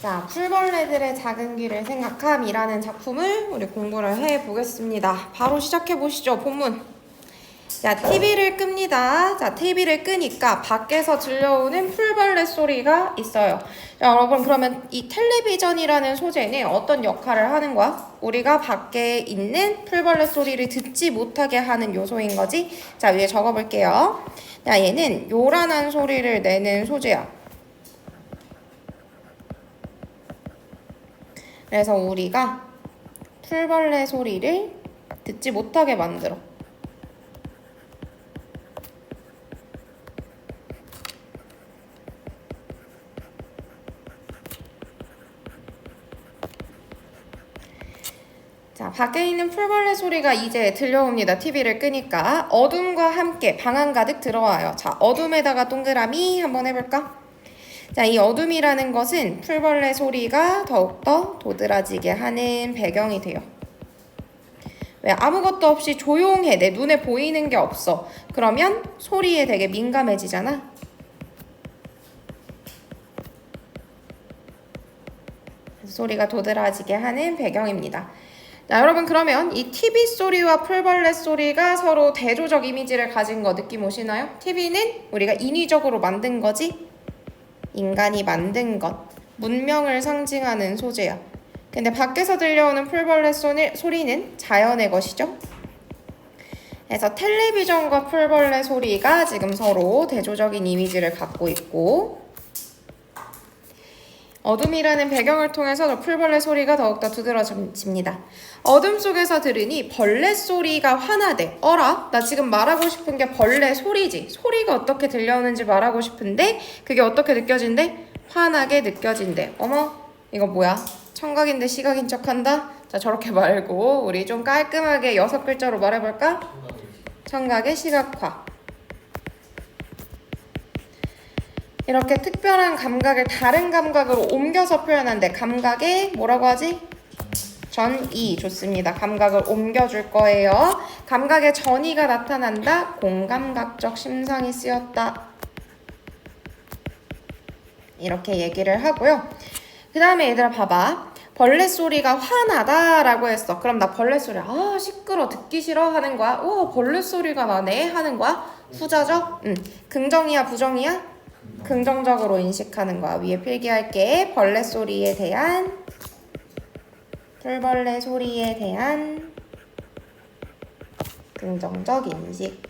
자, 풀벌레들의 작은 귀를 생각함이라는 작품을 우리 공부를 해보겠습니다. 바로 시작해보시죠, 본문. 자, TV를 끕니다. 자, TV를 끄니까 밖에서 들려오는 풀벌레 소리가 있어요. 자, 여러분, 그러면 이 텔레비전이라는 소재는 어떤 역할을 하는 거야? 우리가 밖에 있는 풀벌레 소리를 듣지 못하게 하는 요소인 거지? 자, 위에 적어볼게요. 자, 얘는 요란한 소리를 내는 소재야. 그래서 우리가 풀벌레 소리를 듣지 못하게 만들어. 자, 밖에 있는 풀벌레 소리가 이제 들려옵니다. TV를 끄니까. 어둠과 함께 방 안 가득 들어와요. 자, 어둠에다가 동그라미 한번 해볼까? 자, 이 어둠이라는 것은 풀벌레 소리가 더욱더 도드라지게 하는 배경이 돼요. 왜? 아무것도 없이 조용해. 내 눈에 보이는 게 없어. 그러면 소리에 되게 민감해지잖아. 소리가 도드라지게 하는 배경입니다. 자, 여러분, 그러면 이 TV 소리와 풀벌레 소리가 서로 대조적 이미지를 가진 거 느낌 오시나요? TV는 우리가 인위적으로 만든 거지? 인간이 만든 것, 문명을 상징하는 소재야. 근데 밖에서 들려오는 풀벌레 소리는 자연의 것이죠. 그래서 텔레비전과 풀벌레 소리가 지금 서로 대조적인 이미지를 갖고 있고, 어둠이라는 배경을 통해서 풀벌레 소리가 더욱더 두드러집니다. 어둠 속에서 들으니 벌레 소리가 환하대. 어라? 나 지금 말하고 싶은 게 벌레 소리지. 소리가 어떻게 들려오는지 말하고 싶은데 그게 어떻게 느껴진대? 환하게 느껴진대. 어머, 이거 뭐야? 청각인데 시각인 척한다? 자, 저렇게 말고 우리 좀 깔끔하게 6글자로 말해볼까? 청각의 시각화. 이렇게 특별한 감각을 다른 감각으로 옮겨서 표현한대. 감각에 뭐라고 하지? 전이. 좋습니다. 감각을 옮겨줄 거예요. 감각의 전이가 나타난다. 공감각적 심상이 쓰였다. 이렇게 얘기를 하고요. 그 다음에 얘들아 봐봐. 벌레 소리가 환하다라고 했어. 그럼 나 벌레 소리 시끄러 듣기 싫어 하는 거야? 오, 벌레 소리가 나네 하는 거야? 후자죠? 긍정이야 부정이야? 긍정적으로 인식하는 거야. 위에 필기할게. 벌레 소리에 대한 풀벌레 소리에 대한 긍정적 인식.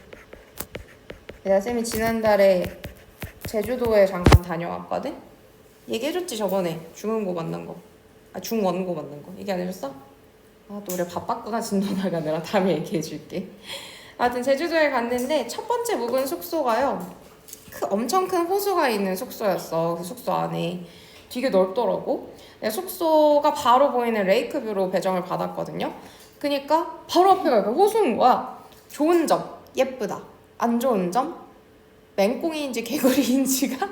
내가 쌤이 지난달에 제주도에 잠깐 다녀왔거든? 얘기해줬지 저번에 중원고 만난 거. 중원고 만난 거. 얘기 안 해줬어? 또 우리 바빴구나. 진도 나가느라 다음에 얘기해줄게. 하여튼 제주도에 갔는데 첫 번째 묵은 숙소가요. 엄청 큰 호수가 있는 숙소였어. 그 숙소 안에 되게 넓더라고. 숙소가 바로 보이는 레이크뷰로 배정을 받았거든요. 그니까 바로 앞에가 그 호수인 거야. 좋은 점, 예쁘다. 안 좋은 점, 맹꽁이인지 개구리인지가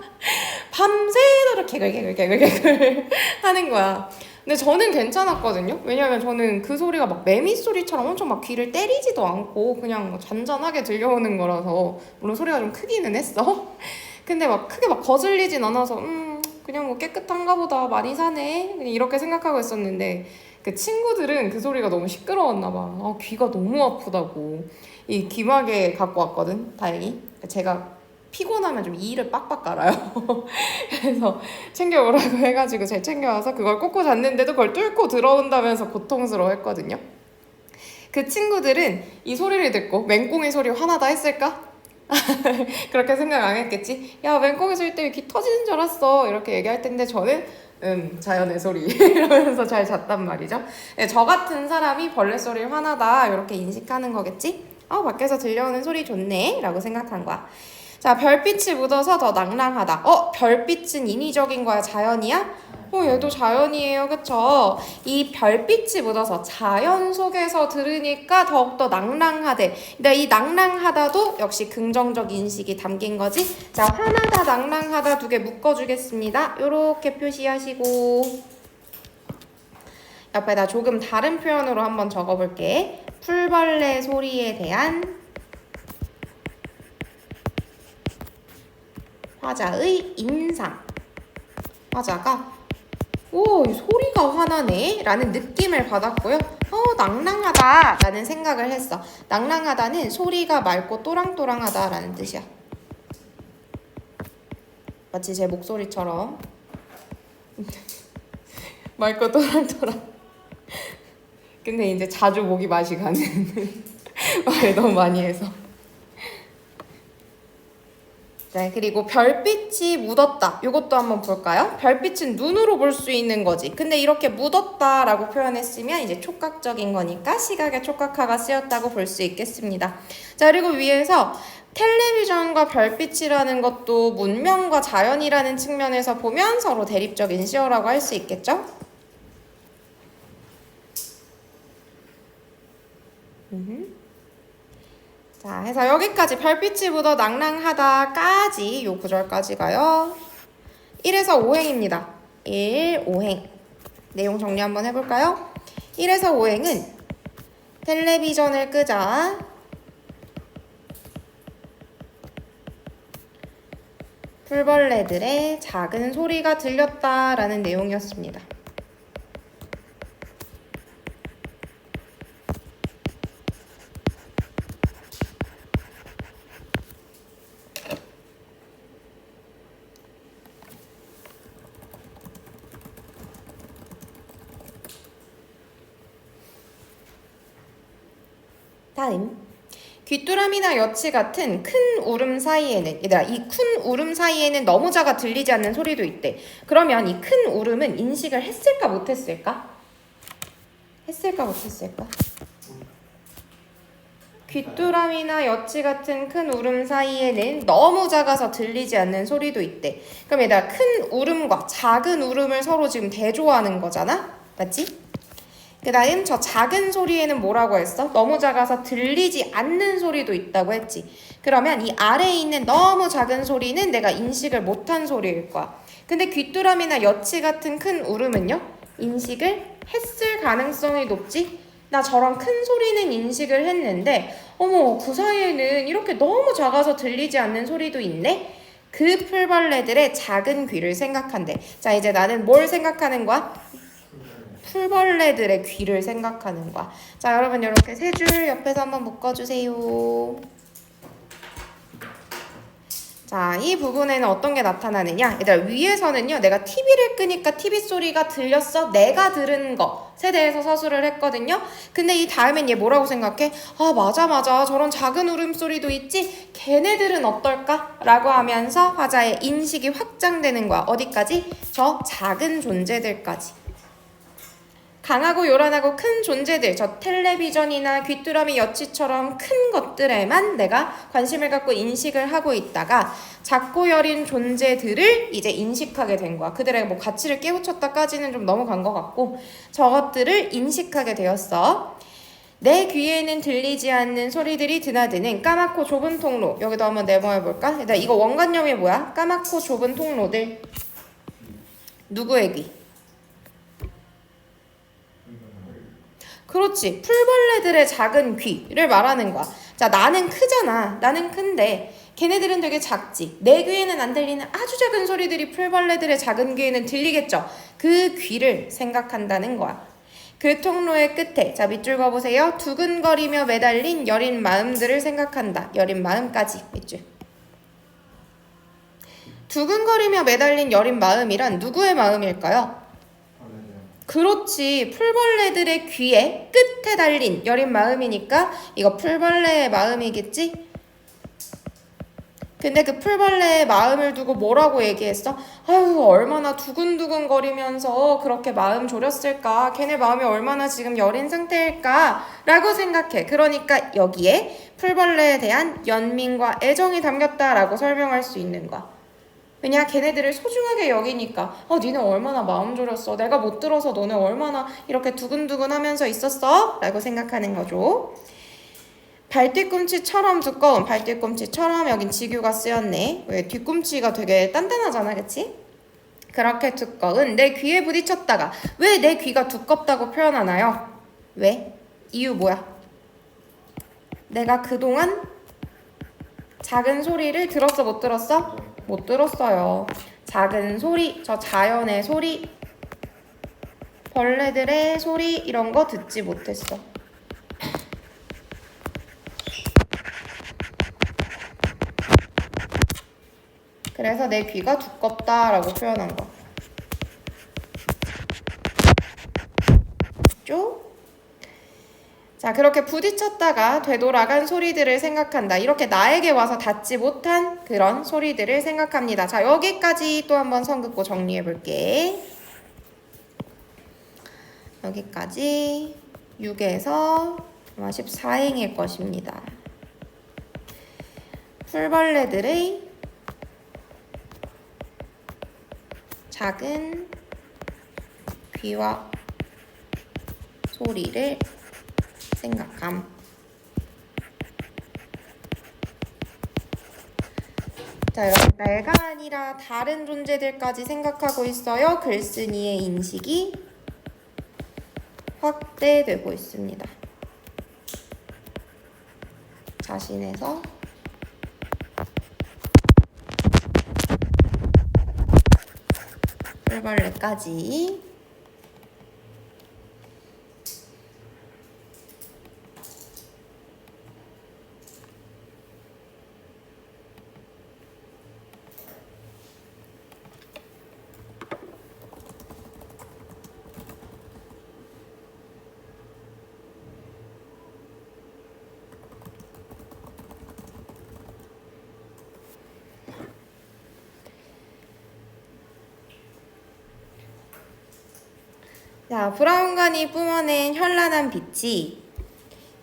밤새도록 개굴 하는 거야. 근데 저는 괜찮았거든요. 왜냐면 저는 그 소리가 막 매미 소리처럼 엄청 막 귀를 때리지도 않고 그냥 잔잔하게 들려오는 거라서, 물론 소리가 좀 크기는 했어. 근데 막 크게 막 거슬리진 않아서 그냥 뭐 깨끗한가 보다, 많이 사네, 그냥 이렇게 생각하고 있었는데 그 친구들은 그 소리가 너무 시끄러웠나 봐. 귀가 너무 아프다고 이 귀마개 갖고 왔거든. 다행히 제가 피곤하면 좀 이를 빡빡 깔아요. 그래서 챙겨오라고 해가지고 잘 챙겨와서 그걸 꽂고 잤는데도 그걸 뚫고 들어온다면서 고통스러워 했거든요. 그 친구들은 이 소리를 듣고 맹꽁이 소리 화나다 했을까? 그렇게 생각 안 했겠지? 야, 맹꽁이 소리 때문에 귀 터지는 줄 알았어, 이렇게 얘기할 텐데 저는 자연의 소리 이러면서 잘 잤단 말이죠. 네, 저 같은 사람이 벌레 소리를 화나다 이렇게 인식하는 거겠지? 밖에서 들려오는 소리 좋네 라고 생각한 거야. 자, 별빛이 묻어서 더 낭랑하다. 별빛은 인위적인 거야, 자연이야? 얘도 자연이에요, 그쵸? 이 별빛이 묻어서 자연 속에서 들으니까 더욱더 낭랑하대. 근데 이 낭랑하다도 역시 긍정적 인식이 담긴 거지. 자, 환하다, 낭랑하다 두 개 묶어주겠습니다. 요렇게 표시하시고, 옆에다 조금 다른 표현으로 한번 적어볼게. 풀벌레 소리에 대한 화자의 인상. 화자가 오, 이 소리가 화나네 라는 느낌을 받았고요. 낭낭하다 라는 생각을 했어. 낭낭하다는 소리가 맑고 또랑또랑하다 라는 뜻이야. 마치 제 목소리처럼 맑고 또랑또랑. 근데 이제 자주 목이 맛이 가는 말을 너무 많이 해서. 네, 그리고 별빛이 묻었다. 이것도 한번 볼까요? 별빛은 눈으로 볼 수 있는 거지. 근데 이렇게 묻었다라고 표현했으면 이제 촉각적인 거니까 시각의 촉각화가 쓰였다고 볼 수 있겠습니다. 자, 그리고 위에서 텔레비전과 별빛이라는 것도 문명과 자연이라는 측면에서 보면 서로 대립적인 시어라고 할 수 있겠죠? 자, 해서 여기까지 별빛이 묻어 낭낭하다까지 요 구절까지 가요. 1에서 5행입니다. 1, 5행. 내용 정리 한번 해볼까요? 1에서 5행은 텔레비전을 끄자. 풀벌레들의 작은 소리가 들렸다라는 내용이었습니다. 다음, 귀뚜라미나 여치 같은 큰 울음 사이에는, 얘들아, 이 큰 울음 사이에는 너무 작아 들리지 않는 소리도 있대. 그러면 이 큰 울음은 인식을 했을까 못했을까? 했을까 못했을까? 귀뚜라미나 여치 같은 큰 울음 사이에는 너무 작아서 들리지 않는 소리도 있대. 그럼 얘들아, 큰 울음과 작은 울음을 서로 지금 대조하는 거잖아? 맞지? 그 다음 저 작은 소리에는 뭐라고 했어? 너무 작아서 들리지 않는 소리도 있다고 했지. 그러면 이 아래에 있는 너무 작은 소리는 내가 인식을 못한 소리일 거야. 근데 귀뚜라미나 여치 같은 큰 울음은요? 인식을 했을 가능성이 높지? 나 저런 큰 소리는 인식을 했는데 어머, 그 사이에는 이렇게 너무 작아서 들리지 않는 소리도 있네? 그 풀벌레들의 작은 귀를 생각한대. 자, 이제 나는 뭘 생각하는 거야? 풀벌레들의 귀를 생각하는 거야. 자, 여러분 이렇게 세 줄 옆에서 한번 묶어주세요. 자, 이 부분에는 어떤 게 나타나느냐? 얘들아, 위에서는요, 내가 TV를 끄니까 TV 소리가 들렸어. 내가 들은 것에 대해서 서술을 했거든요. 근데 이 다음엔 얘 뭐라고 생각해? 아, 맞아. 저런 작은 울음소리도 있지? 걔네들은 어떨까? 라고 하면서 화자의 인식이 확장되는 거야. 어디까지? 저 작은 존재들까지. 강하고 요란하고 큰 존재들, 저 텔레비전이나 귀뚜라미 여치처럼 큰 것들에만 내가 관심을 갖고 인식을 하고 있다가 작고 여린 존재들을 이제 인식하게 된 거야. 그들의 뭐 가치를 깨우쳤다까지는 좀 넘어간 것 같고 저것들을 인식하게 되었어. 내 귀에는 들리지 않는 소리들이 드나드는 까맣고 좁은 통로. 여기도 한번 네모해볼까? 일단 이거 원관념이 뭐야? 까맣고 좁은 통로들. 누구의 귀? 그렇지. 풀벌레들의 작은 귀를 말하는 거야. 자, 나는 크잖아. 나는 큰데 걔네들은 되게 작지. 내 귀에는 안 들리는 아주 작은 소리들이 풀벌레들의 작은 귀에는 들리겠죠. 그 귀를 생각한다는 거야. 그 통로의 끝에, 자, 밑줄 그어보세요. 두근거리며 매달린 여린 마음들을 생각한다. 여린 마음까지 밑줄. 두근거리며 매달린 여린 마음이란 누구의 마음일까요? 그렇지. 풀벌레들의 귀에 끝에 달린 여린 마음이니까 이거 풀벌레의 마음이겠지? 근데 그 풀벌레의 마음을 두고 뭐라고 얘기했어? 아유, 얼마나 두근두근 거리면서 그렇게 마음 졸였을까? 걔네 마음이 얼마나 지금 여린 상태일까? 라고 생각해. 그러니까 여기에 풀벌레에 대한 연민과 애정이 담겼다라고 설명할 수 있는 거야. 왜냐, 걔네들을 소중하게 여기니까 니네 얼마나 마음 졸였어. 내가 못 들어서 너네 얼마나 이렇게 두근두근 하면서 있었어? 라고 생각하는 거죠. 발뒤꿈치처럼 두꺼운, 발뒤꿈치처럼 여긴 지규가 쓰였네. 왜 뒤꿈치가 되게 단단하잖아, 그치? 그렇게 두꺼운 내 귀에 부딪혔다가. 왜 내 귀가 두껍다고 표현하나요? 왜? 이유 뭐야? 내가 그동안 작은 소리를 들었어, 못 들었어? 못 들었어요. 작은 소리, 저 자연의 소리. 벌레들의 소리 이런 거 듣지 못했어. 그래서 내 귀가 두껍다라고 표현한 거. 맞죠? 자, 그렇게 부딪혔다가 되돌아간 소리들을 생각한다. 이렇게 나에게 와서 닿지 못한 그런 소리들을 생각합니다. 자, 여기까지 또 한번 선 긋고 정리해 볼게. 여기까지 6에서 아마 14행일 것입니다. 풀벌레들의 작은 귀와 소리를 생각함. 자, 여러분 내가 아니라 다른 존재들까지 생각하고 있어요. 글쓴이의 인식이 확대되고 있습니다. 자신에서 풀벌레까지. 자, 브라운관이 뿜어낸 현란한 빛이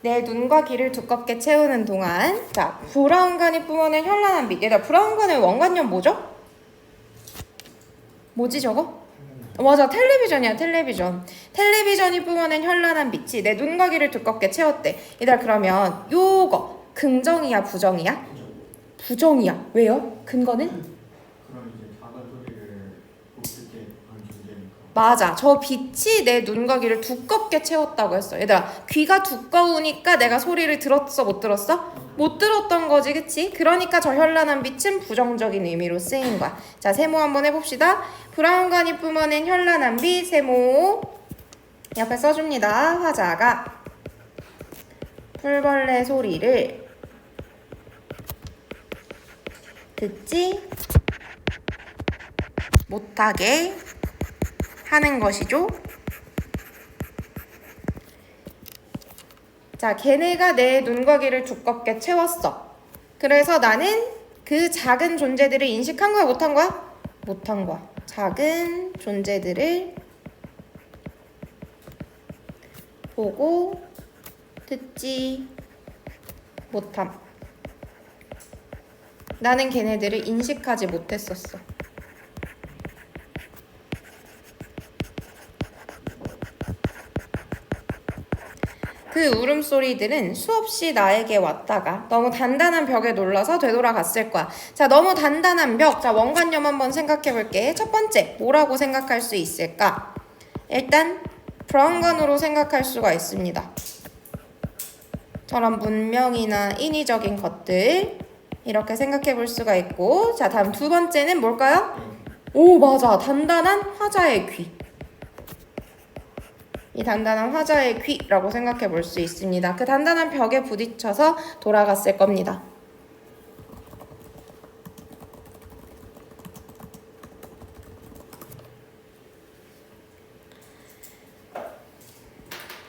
내 눈과 귀를 두껍게 채우는 동안, 자, 브라운관이 뿜어낸 현란한 빛. 얘들아, 브라운관의 원관념 뭐죠? 뭐지 저거? 맞아, 텔레비전이야, 텔레비전. 텔레비전이 뿜어낸 현란한 빛이 내 눈과 귀를 두껍게 채웠대. 얘들아, 그러면 요거 긍정이야, 부정이야? 부정이야. 왜요? 근거는? 그럼 이제 작은 소리를 못 듣게 한 존재니까. 맞아. 저 빛이 내 눈과 귀를 두껍게 채웠다고 했어. 얘들아, 귀가 두꺼우니까 내가 소리를 들었어, 못 들었어? 못 들었던 거지, 그치? 그러니까 저 현란한 빛은 부정적인 의미로 쓰인 거야. 자, 세모 한번 해봅시다. 브라운관이 뿜어낸 현란한 빛, 세모. 옆에 써줍니다. 화자가 풀벌레 소리를 듣지 못하게 하는 것이죠. 자, 걔네가 내 눈과 귀를 두껍게 채웠어. 그래서 나는 그 작은 존재들을 인식한 거야, 못한 거야? 못한 거야. 작은 존재들을 보고 듣지 못함. 나는 걔네들을 인식하지 못했었어. 그 울음소리들은 수없이 나에게 왔다가 너무 단단한 벽에 놀라서 되돌아갔을 거야. 자, 너무 단단한 벽. 자, 원관념 한번 생각해 볼게. 첫 번째, 뭐라고 생각할 수 있을까? 일단 브라운관으로 생각할 수가 있습니다. 저런 문명이나 인위적인 것들 이렇게 생각해 볼 수가 있고, 자, 다음 두 번째는 뭘까요? 오, 맞아. 단단한 화자의 귀. 이 단단한 화자의 귀라고 생각해 볼 수 있습니다. 그 단단한 벽에 부딪혀서 돌아갔을 겁니다.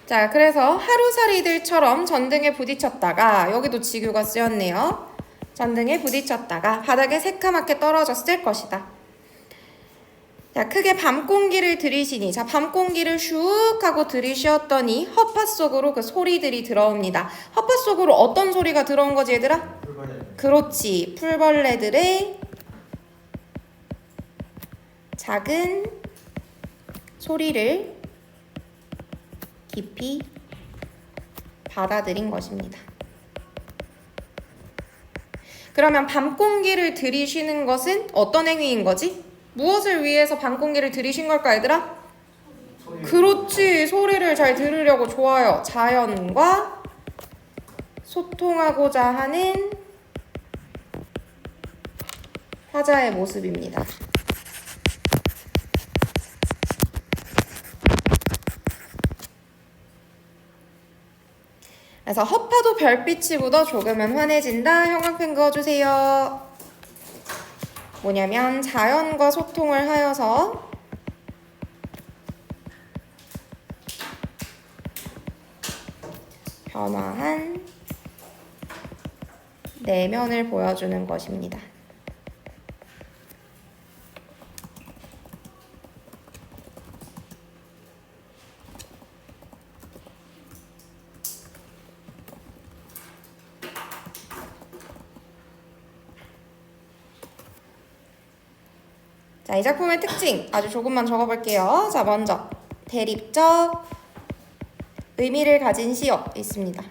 자, 그래서 하루살이들처럼 전등에 부딪혔다가, 여기도 지규가 쓰였네요. 전등에 부딪혔다가 바닥에 새카맣게 떨어졌을 것이다. 자, 크게 밤 공기를 들이쉬니, 자, 밤 공기를 슉 하고 들이쉬었더니 허파 속으로 그 소리들이 들어옵니다. 허파 속으로 어떤 소리가 들어온 거지, 얘들아? 풀벌레. 그렇지, 풀벌레들의 작은 소리를 깊이 받아들인 것입니다. 그러면 밤 공기를 들이쉬는 것은 어떤 행위인 거지? 무엇을 위해서 밤 공기를 들이쉰 걸까, 얘들아? 그렇지, 소리를 잘 들으려고. 좋아요. 자연과 소통하고자 하는 화자의 모습입니다. 그래서 허파도 별빛이 묻어 조금은 환해진다. 형광펜 그어주세요. 뭐냐면 자연과 소통을 하여서 변화한 내면을 보여주는 것입니다. 자, 이 작품의 특징 아주 조금만 적어볼게요. 자, 먼저 대립적 의미를 가진 시어 있습니다.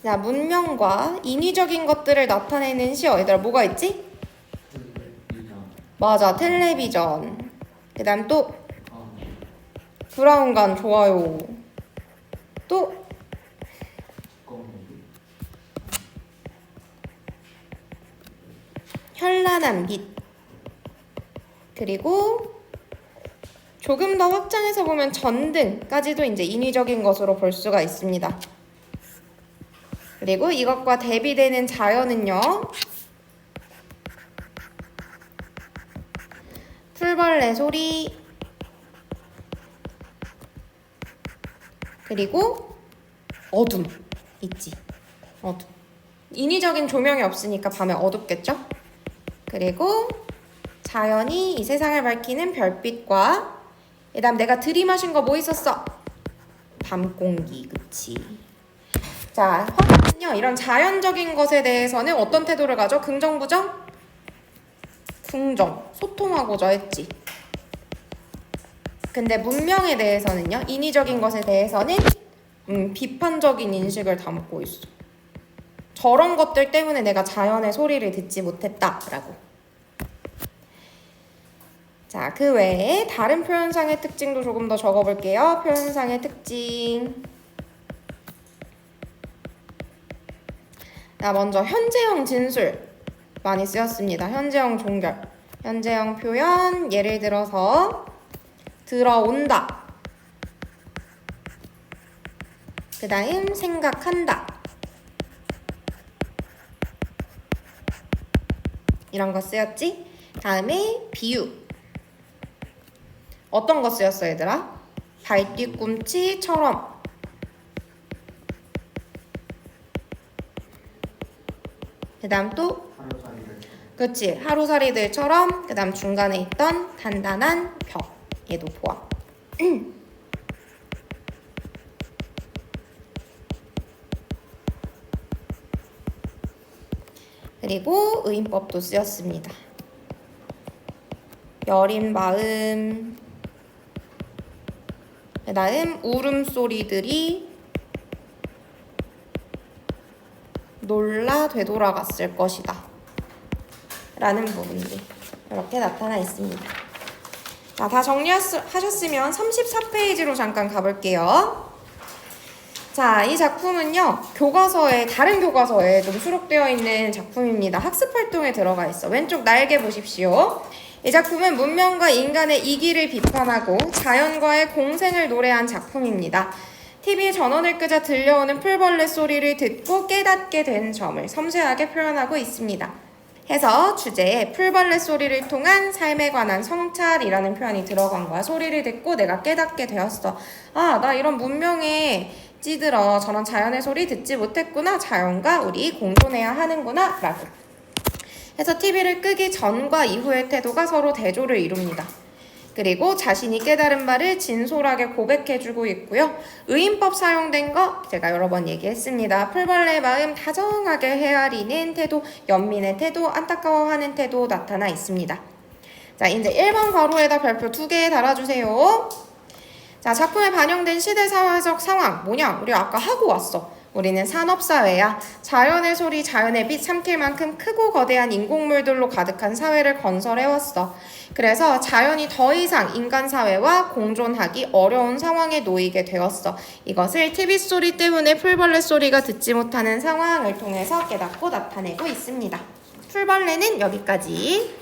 자, 문명과 인위적인 것들을 나타내는 시어. 얘들아, 뭐가 있지? 맞아, 텔레비전. 그 다음 또 브라운관 좋아요. 또 현란한 빛. 그리고 조금 더 확장해서 보면 전등까지도 이제 인위적인 것으로 볼 수가 있습니다. 그리고 이것과 대비되는 자연은요, 풀벌레 소리, 그리고 어둠 있지. 어둠. 인위적인 조명이 없으니까 밤에 어둡겠죠? 그리고 자연이 이 세상을 밝히는 별빛과, 그 다음 내가 들이마신 거 뭐 있었어? 밤 공기, 그치? 자, 화가는요, 이런 자연적인 것에 대해서는 어떤 태도를 가져? 긍정, 부정? 긍정. 소통하고자 했지. 근데 문명에 대해서는요, 인위적인 것에 대해서는 비판적인 인식을 담고 있어. 저런 것들 때문에 내가 자연의 소리를 듣지 못했다라고. 자, 그 외에 다른 표현상의 특징도 조금 더 적어볼게요. 표현상의 특징. 자, 먼저 현재형 진술 많이 쓰였습니다. 현재형 종결. 현재형 표현, 예를 들어서 들어온다. 그 다음 생각한다. 이런 거 쓰였지? 다음에 비유. 어떤 거 쓰였어, 얘들아? 발뒤꿈치처럼. 그 다음 또 그치, 하루살이들처럼. 그 다음 중간에 있던 단단한 벽. 얘도 포함. 그리고 의인법도 쓰였습니다. 여린 마음. 그 다음 울음소리들이 놀라 되돌아갔을 것이다 라는 부분들 이렇게 나타나 있습니다. 자, 다 정리하셨으면 34페이지로 잠깐 가볼게요. 자, 이 작품은요, 다른 교과서에 좀 수록되어 있는 작품입니다. 학습활동에 들어가 있어. 왼쪽 날개 보십시오. 이 작품은 문명과 인간의 이기를 비판하고 자연과의 공생을 노래한 작품입니다. TV 전원을 끄자 들려오는 풀벌레 소리를 듣고 깨닫게 된 점을 섬세하게 표현하고 있습니다. 해서 주제에 풀벌레 소리를 통한 삶에 관한 성찰이라는 표현이 들어간 거야. 소리를 듣고 내가 깨닫게 되었어. 아, 나 이런 문명에 찌들어 저런 자연의 소리 듣지 못했구나. 자연과 우리 공존해야 하는구나 라고. 해서 TV를 끄기 전과 이후의 태도가 서로 대조를 이룹니다. 그리고 자신이 깨달은 바를 진솔하게 고백해주고 있고요. 의인법 사용된 거 제가 여러 번 얘기했습니다. 풀벌레의 마음 다정하게 헤아리는 태도, 연민의 태도, 안타까워하는 태도 나타나 있습니다. 자, 이제 1번 괄호에다 별표 2개 달아주세요. 자, 작품에 반영된 시대 사회적 상황 뭐냐? 우리 아까 하고 왔어. 우리는 산업사회야. 자연의 소리, 자연의 빛 삼킬 만큼 크고 거대한 인공물들로 가득한 사회를 건설해왔어. 그래서 자연이 더 이상 인간사회와 공존하기 어려운 상황에 놓이게 되었어. 이것을 TV 소리 때문에 풀벌레 소리가 듣지 못하는 상황을 통해서 깨닫고 나타내고 있습니다. 풀벌레는 여기까지.